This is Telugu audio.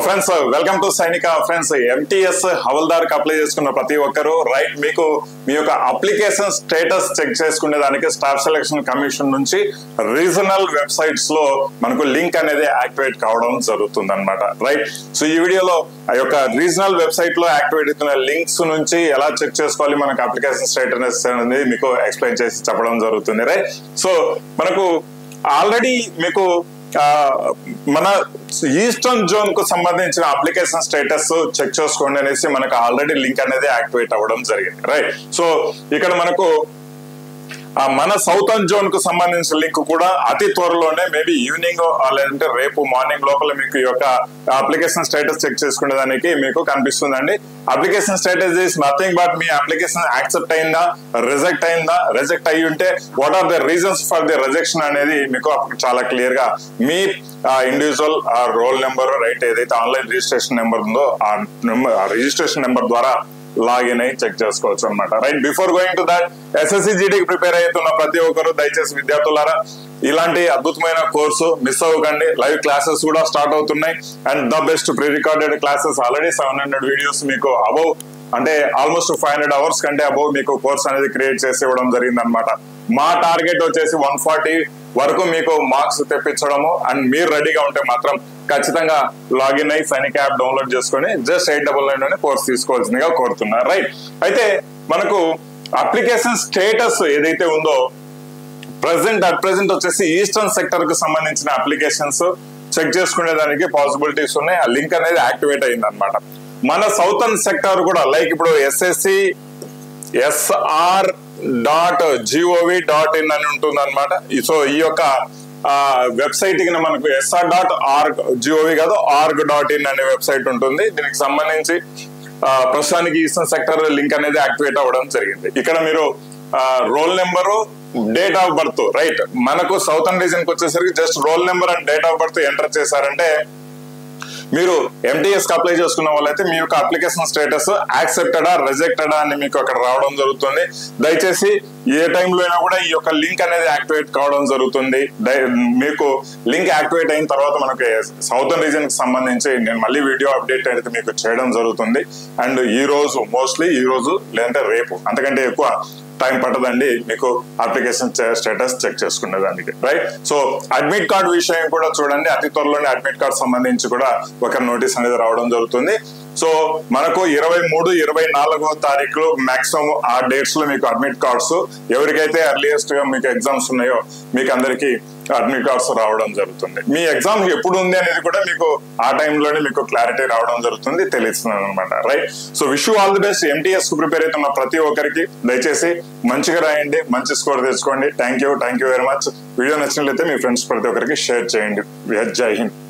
ఫ్రెండ్స్ వెల్కమ్ టు సైనిక ఫ్రెండ్స్. ఎంటీఎస్ హవల్దార్ కి అప్లై చేసుకున్న ప్రతి ఒక్కరు రైట్ మీకు మీ యొక్క అప్లికేషన్ స్టేటస్ చెక్ చేసుకునే దానికి స్టాఫ్ సెలక్షన్ కమిషన్ నుంచి రీజనల్ వెబ్సైట్స్ లో మనకు లింక్ అనేది యాక్టివేట్ కావడం జరుగుతుంది అనమాట. రైట్, సో ఈ వీడియోలో ఆ యొక్క రీజనల్ వెబ్సైట్ లో యాక్టివేట్ అవుతున్న లింక్స్ నుంచి ఎలా చెక్ చేసుకోవాలి మనకు అప్లికేషన్ స్టేటస్ అనేది మీకు ఎక్స్ప్లెయిన్ చేసి చెప్పడం జరుగుతుంది. రైట్, సో మనకు ఆల్రెడీ మీకు మన ఈస్టర్న్ జోన్ కు సంబంధించిన అప్లికేషన్ స్టేటస్ చెక్ చేసుకోండి అనేసి మనకు ఆల్రెడీ లింక్ అనేది యాక్టివేట్ అవ్వడం జరిగింది. రైట్, సో ఇక్కడ మనకు మన సౌతర్న్ జోన్ కు సంబంధించిన లింక్ కూడా అతి త్వరలోనే మేబీ ఈవినింగ్ లేదంటే రేపు మార్నింగ్ లోపల మీకు ఈ యొక్క అప్లికేషన్ స్టేటస్ చెక్ చేసుకునే దానికి మీకు కనిపిస్తుందండి. Application status is nothing but మీ అప్లికేషన్ యాక్సెప్ట్ అయిందా, రిజెక్ట్ అయిందా, రిజెక్ట్ అయ్యి ఉంటే what are the reasons for the rejection అనేది మీకు చాలా క్లియర్ గా మీ ఇండివిజువల్ రోల్ నెంబర్ రైట్ ఏదైతే ఆన్లైన్ రిజిస్ట్రేషన్ నెంబర్ ఉందో ఆ రిజిస్ట్రేషన్ నెంబర్ ద్వారా లాగిన్ అయ్యి చెక్ చేసుకోవచ్చు అనమాట. Right, before going to that SSC జీడీకి ప్రిపేర్ అవుతున్న ప్రతి ఒక్కరు దయచేసి విద్యార్థులారా ఇలాంటి అద్భుతమైన కోర్సు మిస్ అవ్వకండి. లైవ్ క్లాసెస్ కూడా స్టార్ట్ అవుతున్నాయి and the best pre recorded classes already 700 videos మీకు అబౌవ్ అంటే ఆల్మోస్ట్ 500 అవర్స్ కంటే అబౌవ్ మీకు కోర్స్ అనేది క్రియేట్ చేసి ఇవ్వడం జరిగింది అనమాట. మా టార్గెట్ వచ్చేసి 140 వరకు మీకు మార్క్స్ తెప్పించడము అండ్ మీరు రెడీగా ఉంటే మాత్రం ఖచ్చితంగా లాగిన్ అయ్యి సైనిక యాప్ డౌన్లోడ్ చేసుకుని జస్ట్ 899 కోర్స్ తీసుకోవాల్సిందిగా కోరుతున్నారు. రైట్, అయితే మనకు అప్లికేషన్ స్టేటస్ ఏదైతే ఉందో అట్ ప్రెసెంట్ వచ్చేసి ఈస్టర్న్ సెక్టర్ కు సంబంధించిన అప్లికేషన్స్ చెక్ చేసుకునే దానికి పాసిబిలిటీస్ ఉన్నాయి. ఆ లింక్ అనేది యాక్టివేట్ అయింది అనమాట. మన సౌతర్న్ సెక్టర్ కూడా లైక్ ఇప్పుడు SSC SR.gov.in అని ఉంటుంది అనమాట. సో ఈ యొక్క వెబ్సైట్ కి మనకు SR.org.gov కాదు org.in అనే వెబ్సైట్ ఉంటుంది. దీనికి సంబంధించి ప్రస్తుతానికి ఈస్టర్న్ సెక్టర్ లింక్ అనేది యాక్టివేట్ అవ్వడం జరిగింది. ఇక్కడ మీరు roll number, date of birth right మనకు సౌతర్న్ రీజన్ కి వచ్చేసరికి just roll number and date of birth enter చేశారంటే మీరు ఎంటీఎస్ కి అప్లై చేసుకున్న వాళ్ళైతే మీ యొక్క అప్లికేషన్ స్టేటస్ యాక్సెప్టెడా రిజెక్టెడా అని మీకు అక్కడ రావడం జరుగుతుంది. దయచేసి ఏ టైంలో అయినా కూడా ఈ యొక్క లింక్ అనేది యాక్టివేట్ కావడం జరుగుతుంది. మీకు లింక్ యాక్టివేట్ అయిన తర్వాత మనకు సౌతర్న్ రీజన్ కి సంబంధించి నేను మళ్ళీ వీడియో అప్డేట్ అయితే మీకు చేయడం జరుగుతుంది. అండ్ ఈ రోజు మోస్ట్లీ ఈ రోజు లేదంటే రేపు అంతకంటే ఎక్కువ టైం పట్టదండి మీకు అప్లికేషన్ స్టేటస్ చెక్ చేసుకునే దానికి. రైట్, సో అడ్మిట్ కార్డ్ విషయం కూడా చూడండి. అతి త్వరలోనే అడ్మిట్ కార్డ్ సంబంధించి కూడా ఒక నోటీస్ అనేది రావడం జరుగుతుంది. సో మనకు 23, 24 తారీఖులు మాక్సిమం ఆ డేట్స్ లో మీకు అడ్మిట్ కార్డ్స్ ఎవరికైతే ఎర్లియస్ట్ గా మీకు ఎగ్జామ్స్ ఉన్నాయో మీకు అందరికి అడ్మిట్ కార్డ్స్ రావడం జరుగుతుంది. మీ ఎగ్జామ్ ఎప్పుడు ఉంది అనేది కూడా మీకు ఆ టైంలోనే మీకు క్లారిటీ రావడం జరుగుతుంది, తెలుస్తుంది అనమాట. Right, so wish you all the best. MTS కు ప్రిపేర్ అవుతున్న ప్రతి ఒక్కరికి దయచేసి మంచిగా రాయండి, మంచి స్కోర్ తెచ్చుకోండి. Thank you very much. Video నచ్చినట్లయితే మీ ఫ్రెండ్స్ ప్రతి ఒక్కరికి షేర్ చేయండి. జై హింద్.